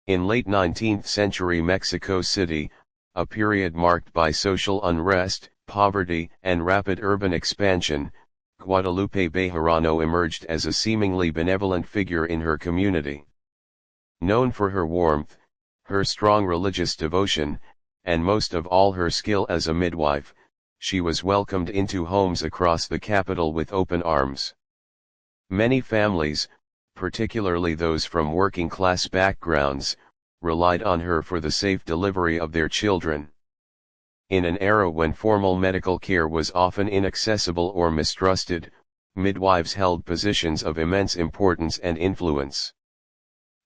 In late 19th century Mexico City, a period marked by social unrest, poverty, and rapid urban expansion, Guadalupe Bejarano emerged as a seemingly benevolent figure in her community. Known for her warmth, her strong religious devotion, and most of all her skill as a midwife, she was welcomed into homes across the capital with open arms. Many families, particularly those from working-class backgrounds, relied on her for the safe delivery of their children. In an era when formal medical care was often inaccessible or mistrusted, midwives held positions of immense importance and influence.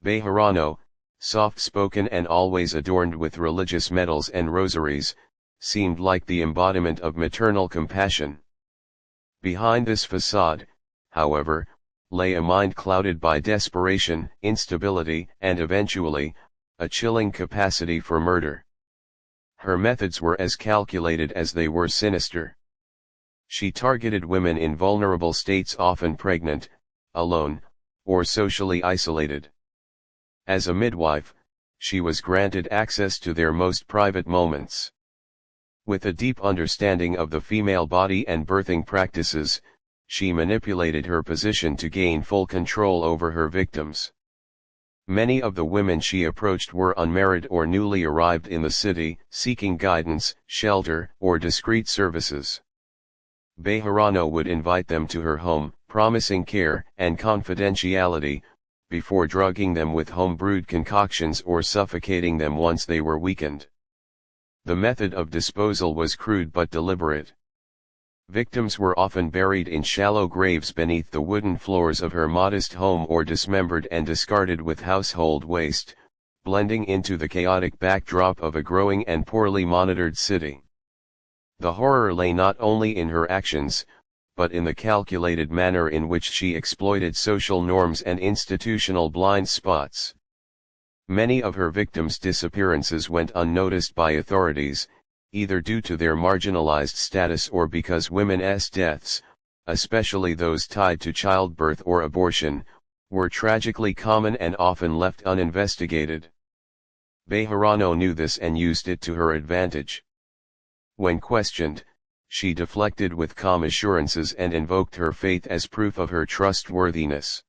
Bejarano, soft-spoken and always adorned with religious medals and rosaries, seemed like the embodiment of maternal compassion. Behind this facade, however, lay a mind clouded by desperation, instability, and eventually, a chilling capacity for murder. Her methods were as calculated as they were sinister. She targeted women in vulnerable states, often pregnant, alone, or socially isolated. As a midwife, she was granted access to their most private moments. With a deep understanding of the female body and birthing practices, she manipulated her position to gain full control over her victims. Many of the women she approached were unmarried or newly arrived in the city, seeking guidance, shelter, or discreet services. Bejarano would invite them to her home, promising care and confidentiality, before drugging them with home-brewed concoctions or suffocating them once they were weakened. The method of disposal was crude but deliberate. Victims were often buried in shallow graves beneath the wooden floors of her modest home or dismembered and discarded with household waste, blending into the chaotic backdrop of a growing and poorly monitored city. The horror lay not only in her actions, but in the calculated manner in which she exploited social norms and institutional blind spots. Many of her victims' disappearances went unnoticed by authorities, either due to their marginalized status or because women's deaths, especially those tied to childbirth or abortion, were tragically common and often left uninvestigated. Bejarano knew this and used it to her advantage. When questioned, she deflected with calm assurances and invoked her faith as proof of her trustworthiness.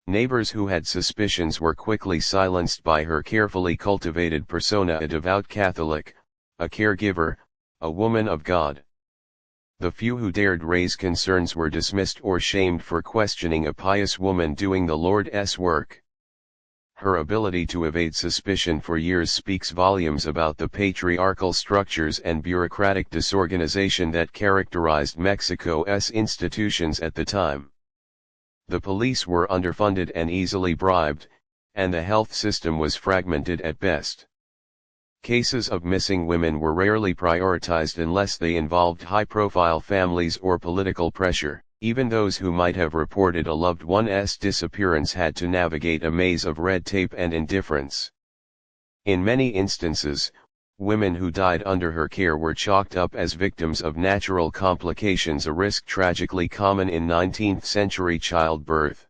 Neighbors who had suspicions were quickly silenced by her carefully cultivated persona: a devout Catholic, a caregiver, a woman of God. The few who dared raise concerns were dismissed or shamed for questioning a pious woman doing the Lord's work. Her ability to evade suspicion for years speaks volumes about the patriarchal structures and bureaucratic disorganization that characterized Mexico's institutions at the time. The police were underfunded and easily bribed, and the health system was fragmented at best. Cases of missing women were rarely prioritized unless they involved high-profile families or political pressure. Even those who might have reported a loved one's disappearance had to navigate a maze of red tape and indifference. In many instances, women who died under her care were chalked up as victims of natural complications, a risk tragically common in 19th-century childbirth.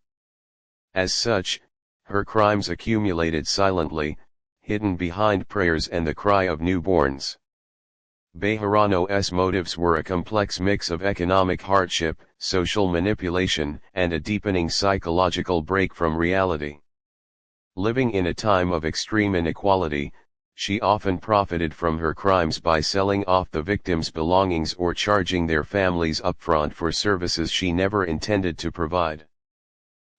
As such, her crimes accumulated silently, hidden behind prayers and the cry of newborns. Bejarano's motives were a complex mix of economic hardship, social manipulation, and a deepening psychological break from reality. Living in a time of extreme inequality, she often profited from her crimes by selling off the victims' belongings or charging their families upfront for services she never intended to provide.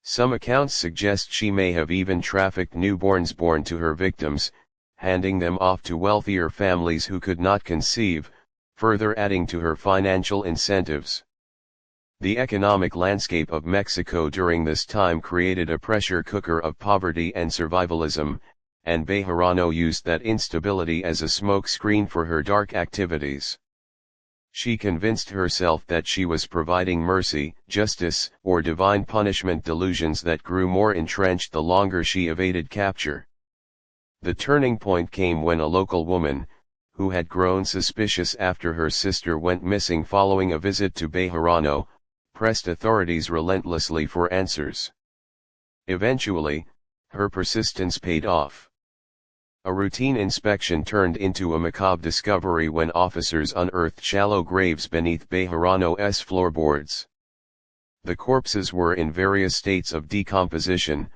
Some accounts suggest she may have even trafficked newborns born to her victims, handing them off to wealthier families who could not conceive, further adding to her financial incentives. The economic landscape of Mexico during this time created a pressure cooker of poverty and survivalism, and Bejarano used that instability as a smokescreen for her dark activities. She convinced herself that she was providing mercy, justice, or divine punishment, delusions that grew more entrenched the longer she evaded capture. The turning point came when a local woman, who had grown suspicious after her sister went missing following a visit to Bejarano, pressed authorities relentlessly for answers. Eventually, her persistence paid off. A routine inspection turned into a macabre discovery when officers unearthed shallow graves beneath Bejarano's floorboards. The corpses were in various states of decomposition,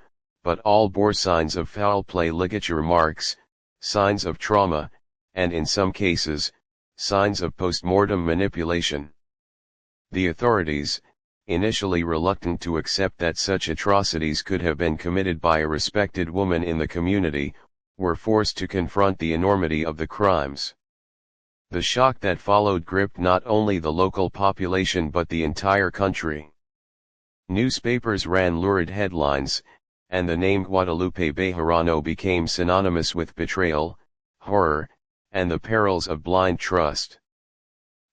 but all bore signs of foul play, ligature marks, signs of trauma, and in some cases, signs of post-mortem manipulation. The authorities, initially reluctant to accept that such atrocities could have been committed by a respected woman in the community, were forced to confront the enormity of the crimes. The shock that followed gripped not only the local population but the entire country. Newspapers ran lurid headlines, and the name Guadalupe Bejarano became synonymous with betrayal, horror, and the perils of blind trust.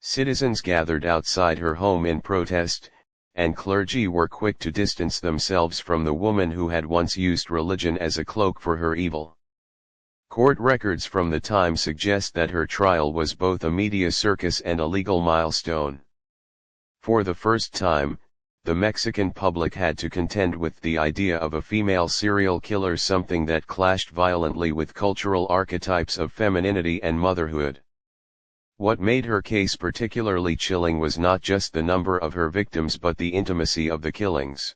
Citizens gathered outside her home in protest, and clergy were quick to distance themselves from the woman who had once used religion as a cloak for her evil. Court records from the time suggest that her trial was both a media circus and a legal milestone. For the first time, the Mexican public had to contend with the idea of a female serial killer, something that clashed violently with cultural archetypes of femininity and motherhood. What made her case particularly chilling was not just the number of her victims but the intimacy of the killings.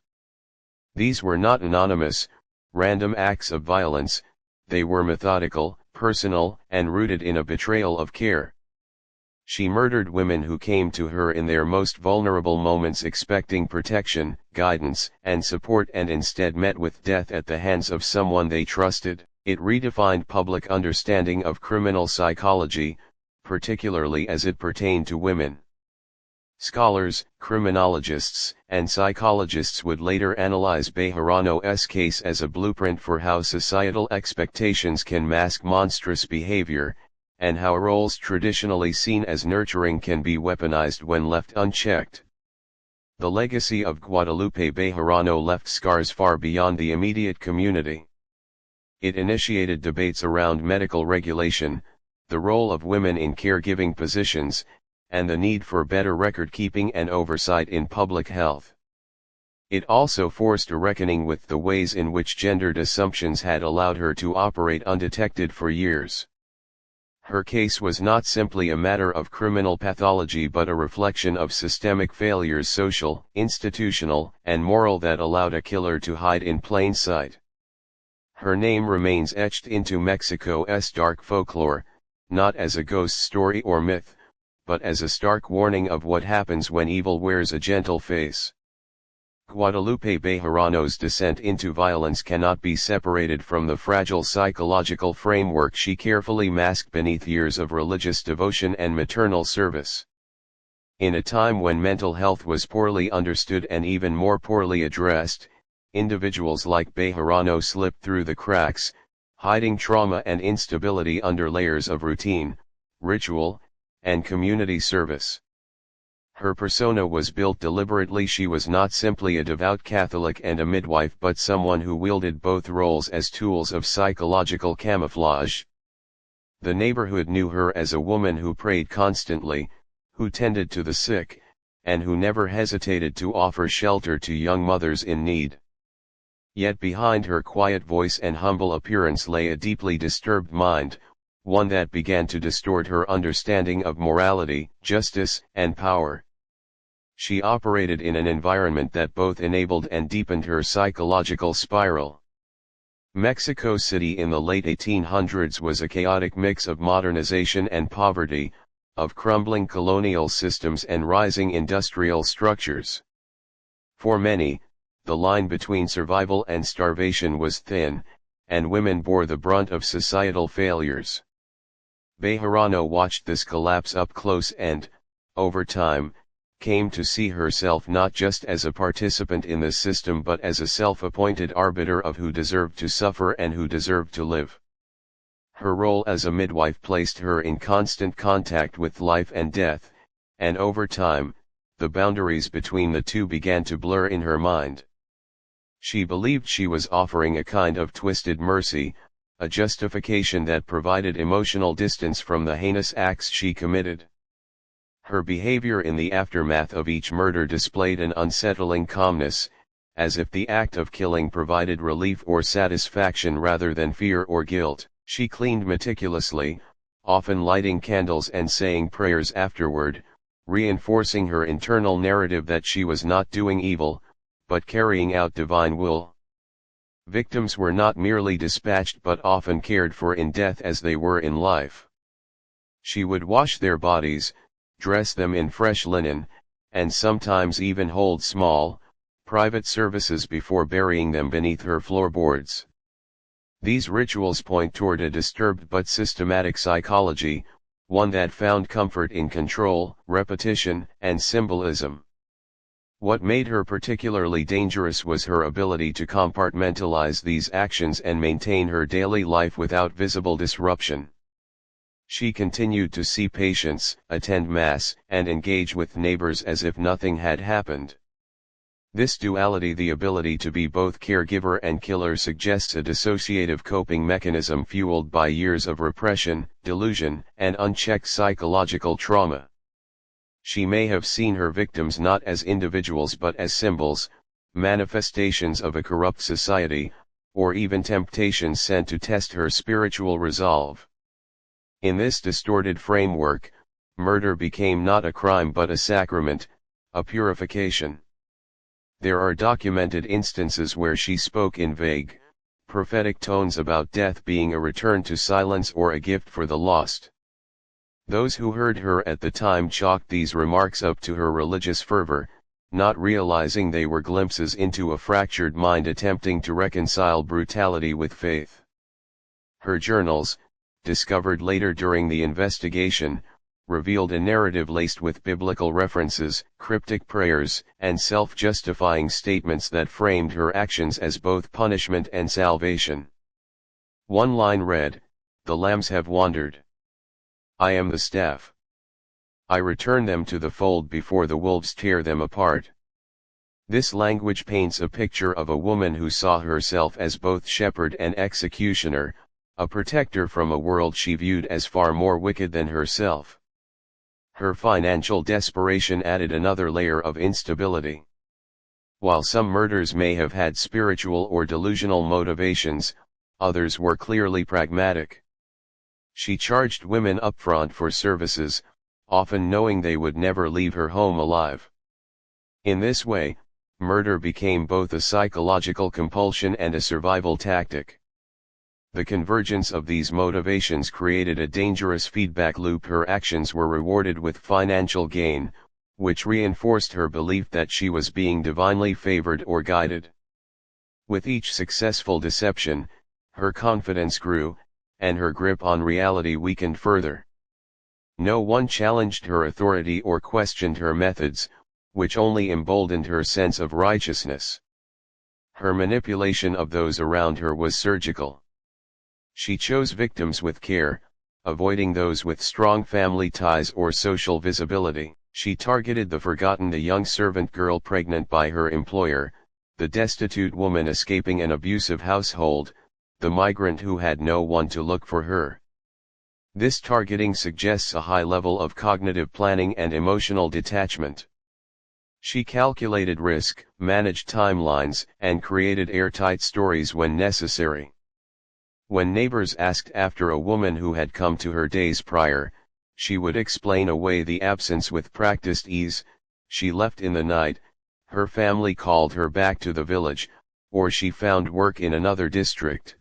These were not anonymous, random acts of violence, they were methodical, personal, and rooted in a betrayal of care. She murdered women who came to her in their most vulnerable moments expecting protection, guidance, and support, and instead met with death at the hands of someone they trusted. It redefined public understanding of criminal psychology, particularly as it pertained to women. Scholars, criminologists, and psychologists would later analyze Bejarano's case as a blueprint for how societal expectations can mask monstrous behavior, and how roles traditionally seen as nurturing can be weaponized when left unchecked. The legacy of Guadalupe Bejarano left scars far beyond the immediate community. It initiated debates around medical regulation, the role of women in caregiving positions, and the need for better record-keeping and oversight in public health. It also forced a reckoning with the ways in which gendered assumptions had allowed her to operate undetected for years. Her case was not simply a matter of criminal pathology but a reflection of systemic failures, social, institutional, and moral, that allowed a killer to hide in plain sight. Her name remains etched into Mexico's dark folklore, not as a ghost story or myth, but as a stark warning of what happens when evil wears a gentle face. Guadalupe Bejarano's descent into violence cannot be separated from the fragile psychological framework she carefully masked beneath years of religious devotion and maternal service. In a time when mental health was poorly understood and even more poorly addressed, individuals like Bejarano slipped through the cracks, hiding trauma and instability under layers of routine, ritual, and community service. Her persona was built deliberately. She was not simply a devout Catholic and a midwife but someone who wielded both roles as tools of psychological camouflage. The neighborhood knew her as a woman who prayed constantly, who tended to the sick, and who never hesitated to offer shelter to young mothers in need. Yet behind her quiet voice and humble appearance lay a deeply disturbed mind, one that began to distort her understanding of morality, justice, and power. She operated in an environment that both enabled and deepened her psychological spiral. Mexico City in the late 1800s was a chaotic mix of modernization and poverty, of crumbling colonial systems and rising industrial structures. For many, the line between survival and starvation was thin, and women bore the brunt of societal failures. Bejarano watched this collapse up close and, over time, came to see herself not just as a participant in the system but as a self-appointed arbiter of who deserved to suffer and who deserved to live. Her role as a midwife placed her in constant contact with life and death, and over time, the boundaries between the two began to blur in her mind. She believed she was offering a kind of twisted mercy, a justification that provided emotional distance from the heinous acts she committed. Her behavior in the aftermath of each murder displayed an unsettling calmness, as if the act of killing provided relief or satisfaction rather than fear or guilt. She cleaned meticulously, often lighting candles and saying prayers afterward, reinforcing her internal narrative that she was not doing evil, but carrying out divine will. Victims were not merely dispatched but often cared for in death as they were in life. She would wash their bodies, dress them in fresh linen, and sometimes even hold small, private services before burying them beneath her floorboards. These rituals point toward a disturbed but systematic psychology, one that found comfort in control, repetition, and symbolism. What made her particularly dangerous was her ability to compartmentalize these actions and maintain her daily life without visible disruption. She continued to see patients, attend mass, and engage with neighbors as if nothing had happened. This duality, the ability to be both caregiver and killer, suggests a dissociative coping mechanism fueled by years of repression, delusion, and unchecked psychological trauma. She may have seen her victims not as individuals but as symbols, manifestations of a corrupt society, or even temptations sent to test her spiritual resolve. In this distorted framework, murder became not a crime but a sacrament, a purification. There are documented instances where she spoke in vague, prophetic tones about death being a return to silence or a gift for the lost. Those who heard her at the time chalked these remarks up to her religious fervor, not realizing they were glimpses into a fractured mind attempting to reconcile brutality with faith. Her journals, discovered later during the investigation, revealed a narrative laced with biblical references, cryptic prayers, and self-justifying statements that framed her actions as both punishment and salvation. One line read, "The lambs have wandered. I am the staff. I return them to the fold before the wolves tear them apart." This language paints a picture of a woman who saw herself as both shepherd and executioner, a protector from a world she viewed as far more wicked than herself. Her financial desperation added another layer of instability. While some murders may have had spiritual or delusional motivations, others were clearly pragmatic. She charged women upfront for services, often knowing they would never leave her home alive. In this way, murder became both a psychological compulsion and a survival tactic. The convergence of these motivations created a dangerous feedback loop. Her actions were rewarded with financial gain, which reinforced her belief that she was being divinely favored or guided. With each successful deception, her confidence grew, and her grip on reality weakened further. No one challenged her authority or questioned her methods, which only emboldened her sense of righteousness. Her manipulation of those around her was surgical. She chose victims with care, avoiding those with strong family ties or social visibility. She targeted the forgotten, the young servant girl pregnant by her employer, the destitute woman escaping an abusive household, the migrant who had no one to look for her. This targeting suggests a high level of cognitive planning and emotional detachment. She calculated risk, managed timelines, and created airtight stories when necessary. When neighbors asked after a woman who had come to her days prior, she would explain away the absence with practiced ease. She left in the night, her family called her back to the village, or she found work in another district.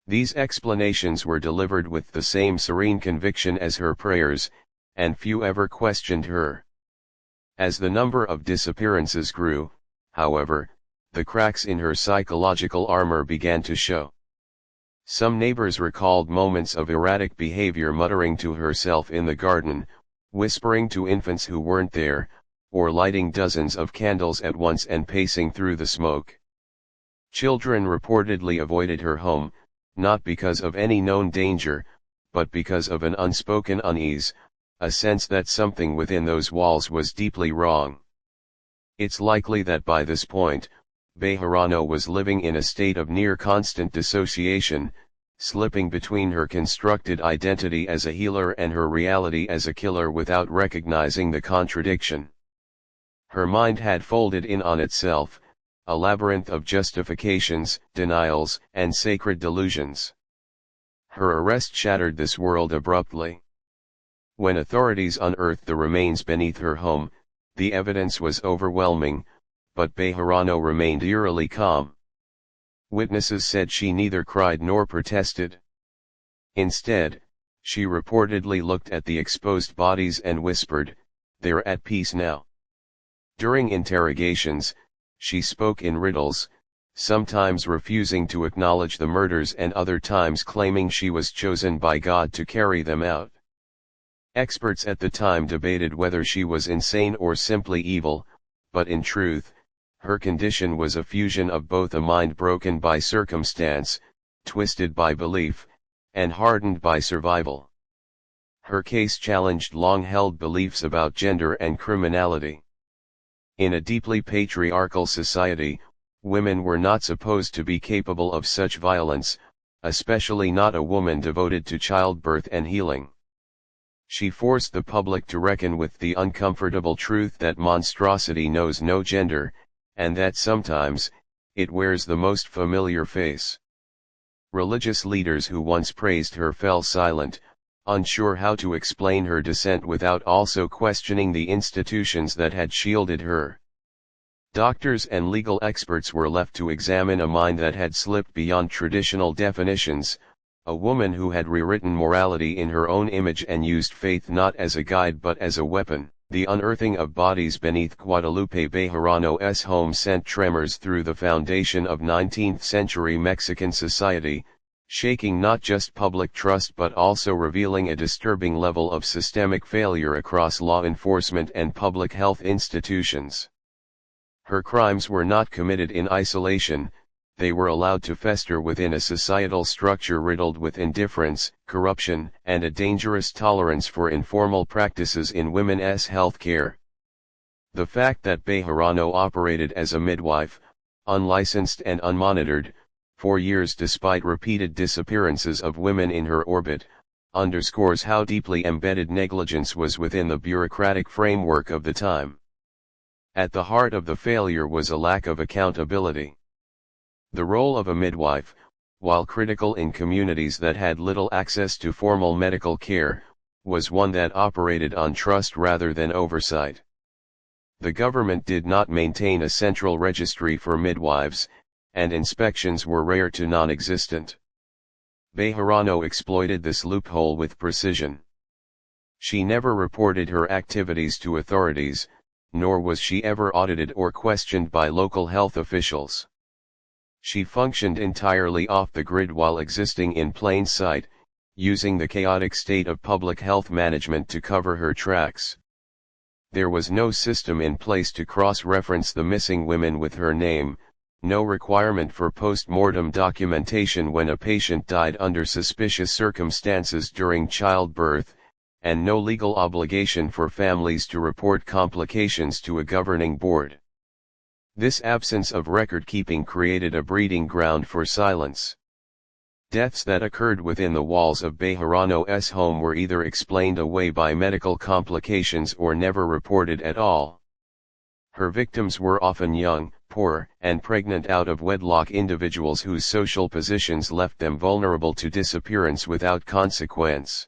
These explanations were delivered with the same serene conviction as her prayers, and few ever questioned her. As the number of disappearances grew, however, the cracks in her psychological armor began to show. Some neighbors recalled moments of erratic behavior, muttering to herself in the garden, whispering to infants who weren't there, or lighting dozens of candles at once and pacing through the smoke. Children reportedly avoided her home, not because of any known danger, but because of an unspoken unease, a sense that something within those walls was deeply wrong. It's likely that by this point, Bejarano was living in a state of near constant dissociation, slipping between her constructed identity as a healer and her reality as a killer without recognizing the contradiction. Her mind had folded in on itself, a labyrinth of justifications, denials, and sacred delusions. Her arrest shattered this world abruptly. When authorities unearthed the remains beneath her home, the evidence was overwhelming, but Bejarano remained eerily calm. Witnesses said she neither cried nor protested. Instead, she reportedly looked at the exposed bodies and whispered, "They're at peace now." During interrogations, she spoke in riddles, sometimes refusing to acknowledge the murders and other times claiming she was chosen by God to carry them out. Experts at the time debated whether she was insane or simply evil, but in truth, her condition was a fusion of both a mind broken by circumstance, twisted by belief, and hardened by survival. Her case challenged long-held beliefs about gender and criminality. In a deeply patriarchal society, women were not supposed to be capable of such violence, especially not a woman devoted to childbirth and healing. She forced the public to reckon with the uncomfortable truth that monstrosity knows no gender, and that sometimes, it wears the most familiar face. Religious leaders who once praised her fell silent, unsure how to explain her descent without also questioning the institutions that had shielded her. Doctors and legal experts were left to examine a mind that had slipped beyond traditional definitions, a woman who had rewritten morality in her own image and used faith not as a guide but as a weapon. The unearthing of bodies beneath Guadalupe Bejarano's home sent tremors through the foundation of 19th-century Mexican society, shaking not just public trust but also revealing a disturbing level of systemic failure across law enforcement and public health institutions. Her crimes were not committed in isolation, they were allowed to fester within a societal structure riddled with indifference, corruption, and a dangerous tolerance for informal practices in women's health care. The fact that Bejarano operated as a midwife, unlicensed and unmonitored, for years despite repeated disappearances of women in her orbit, underscores how deeply embedded negligence was within the bureaucratic framework of the time. At the heart of the failure was a lack of accountability. The role of a midwife, while critical in communities that had little access to formal medical care, was one that operated on trust rather than oversight. The government did not maintain a central registry for midwives, and inspections were rare to non-existent. Bejarano exploited this loophole with precision. She never reported her activities to authorities, nor was she ever audited or questioned by local health officials. She functioned entirely off the grid while existing in plain sight, using the chaotic state of public health management to cover her tracks. There was no system in place to cross-reference the missing women with her name, no requirement for post-mortem documentation when a patient died under suspicious circumstances during childbirth, and no legal obligation for families to report complications to a governing board. This absence of record-keeping created a breeding ground for silence. Deaths that occurred within the walls of Bejarano's home were either explained away by medical complications or never reported at all. Her victims were often young, poor, and pregnant out-of-wedlock individuals whose social positions left them vulnerable to disappearance without consequence.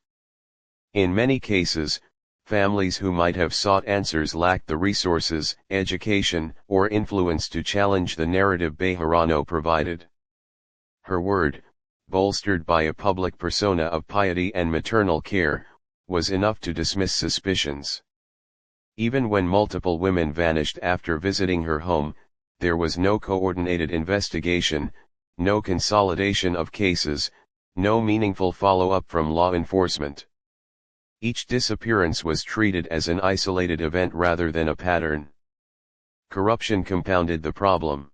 In many cases, families who might have sought answers lacked the resources, education, or influence to challenge the narrative Bejarano provided. Her word, bolstered by a public persona of piety and maternal care, was enough to dismiss suspicions. Even when multiple women vanished after visiting her home, there was no coordinated investigation, no consolidation of cases, no meaningful follow-up from law enforcement. Each disappearance was treated as an isolated event rather than a pattern. Corruption compounded the problem.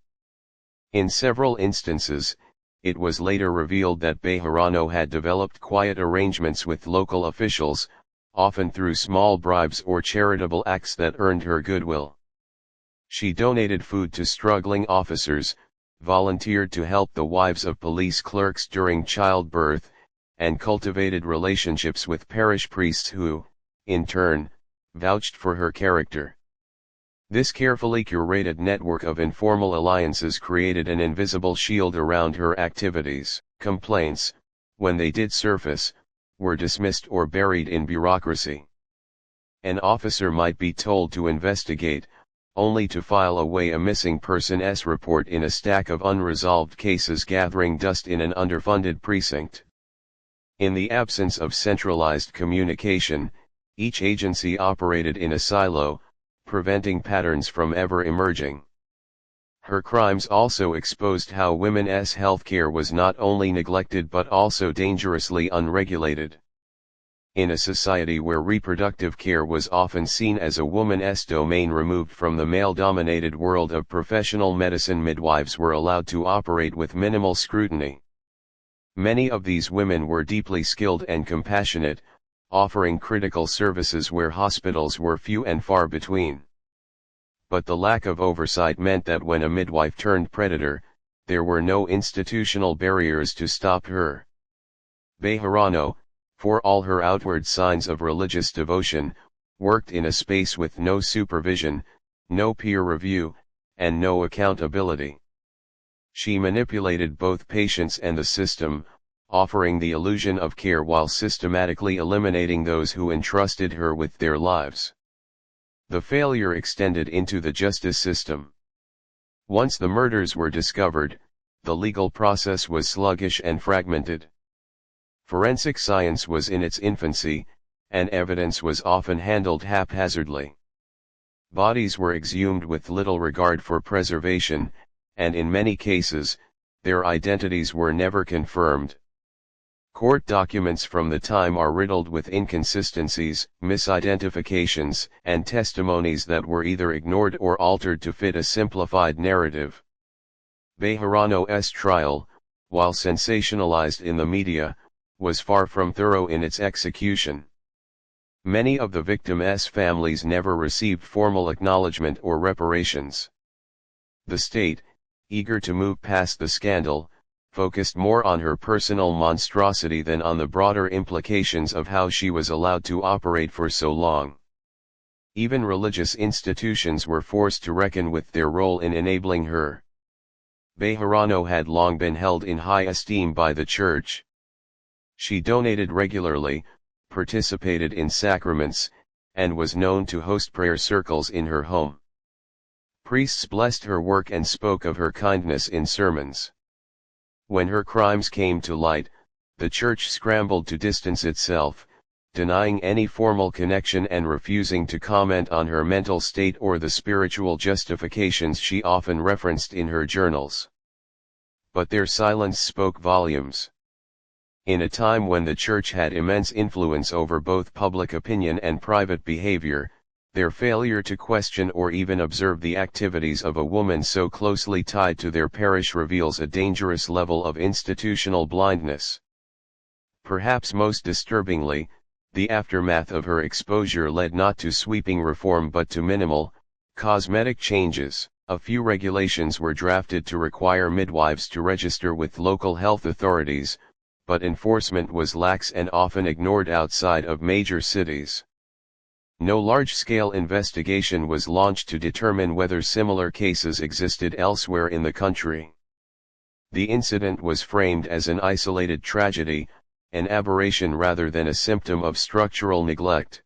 In several instances, it was later revealed that Bejarano had developed quiet arrangements with local officials, often through small bribes or charitable acts that earned her goodwill. She donated food to struggling officers, volunteered to help the wives of police clerks during childbirth, and cultivated relationships with parish priests who, in turn, vouched for her character. This carefully curated network of informal alliances created an invisible shield around her activities. Complaints, when they did surface, were dismissed or buried in bureaucracy. An officer might be told to investigate, only to file away a missing persons report in a stack of unresolved cases gathering dust in an underfunded precinct. In the absence of centralized communication, each agency operated in a silo, preventing patterns from ever emerging. Her crimes also exposed how women's healthcare was not only neglected but also dangerously unregulated. In a society where reproductive care was often seen as a woman's domain removed from the male-dominated world of professional medicine, midwives were allowed to operate with minimal scrutiny. Many of these women were deeply skilled and compassionate, offering critical services where hospitals were few and far between. But the lack of oversight meant that when a midwife turned predator, there were no institutional barriers to stop her. Bejarano, for all her outward signs of religious devotion, worked in a space with no supervision, no peer review, and no accountability. She manipulated both patients and the system, offering the illusion of care while systematically eliminating those who entrusted her with their lives. The failure extended into the justice system. Once the murders were discovered, the legal process was sluggish and fragmented. Forensic science was in its infancy, and evidence was often handled haphazardly. Bodies were exhumed with little regard for preservation, and in many cases, their identities were never confirmed. Court documents from the time are riddled with inconsistencies, misidentifications, and testimonies that were either ignored or altered to fit a simplified narrative. Bejarano's trial, while sensationalized in the media, was far from thorough in its execution. Many of the victims' families never received formal acknowledgement or reparations. The state, eager to move past the scandal, focused more on her personal monstrosity than on the broader implications of how she was allowed to operate for so long. Even religious institutions were forced to reckon with their role in enabling her. Bejarano had long been held in high esteem by the Church. She donated regularly, participated in sacraments, and was known to host prayer circles in her home. Priests blessed her work and spoke of her kindness in sermons. When her crimes came to light, the Church scrambled to distance itself, denying any formal connection and refusing to comment on her mental state or the spiritual justifications she often referenced in her journals. But their silence spoke volumes. In a time when the Church had immense influence over both public opinion and private behavior, their failure to question or even observe the activities of a woman so closely tied to their parish reveals a dangerous level of institutional blindness. Perhaps most disturbingly, the aftermath of her exposure led not to sweeping reform but to minimal, cosmetic changes. A few regulations were drafted to require midwives to register with local health authorities, but enforcement was lax and often ignored outside of major cities. No large-scale investigation was launched to determine whether similar cases existed elsewhere in the country. The incident was framed as an isolated tragedy, an aberration rather than a symptom of structural neglect.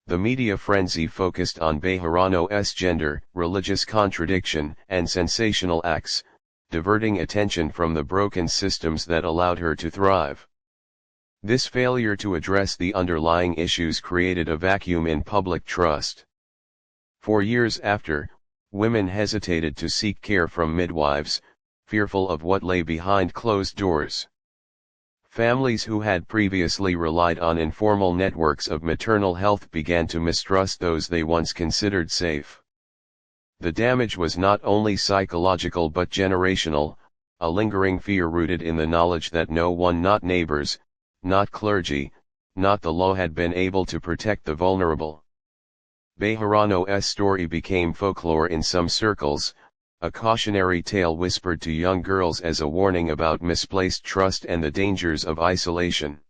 The media frenzy focused on Bejarano's gender, religious contradiction, and sensational acts, diverting attention from the broken systems that allowed her to thrive. This failure to address the underlying issues created a vacuum in public trust. For years after, women hesitated to seek care from midwives, fearful of what lay behind closed doors. Families who had previously relied on informal networks of maternal health began to mistrust those they once considered safe. The damage was not only psychological but generational, a lingering fear rooted in the knowledge that no one, not neighbors, not clergy, not the law, had been able to protect the vulnerable. Bejarano's story became folklore in some circles, a cautionary tale whispered to young girls as a warning about misplaced trust and the dangers of isolation.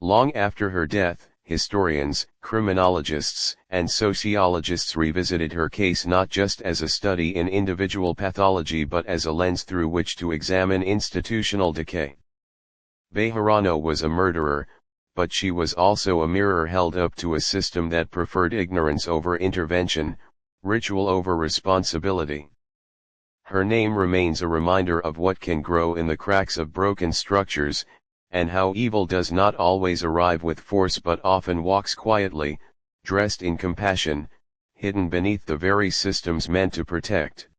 Long after her death, historians, criminologists, and sociologists revisited her case not just as a study in individual pathology but as a lens through which to examine institutional decay. Bejarano was a murderer, but she was also a mirror held up to a system that preferred ignorance over intervention, ritual over responsibility. Her name remains a reminder of what can grow in the cracks of broken structures, and how evil does not always arrive with force but often walks quietly, dressed in compassion, hidden beneath the very systems meant to protect.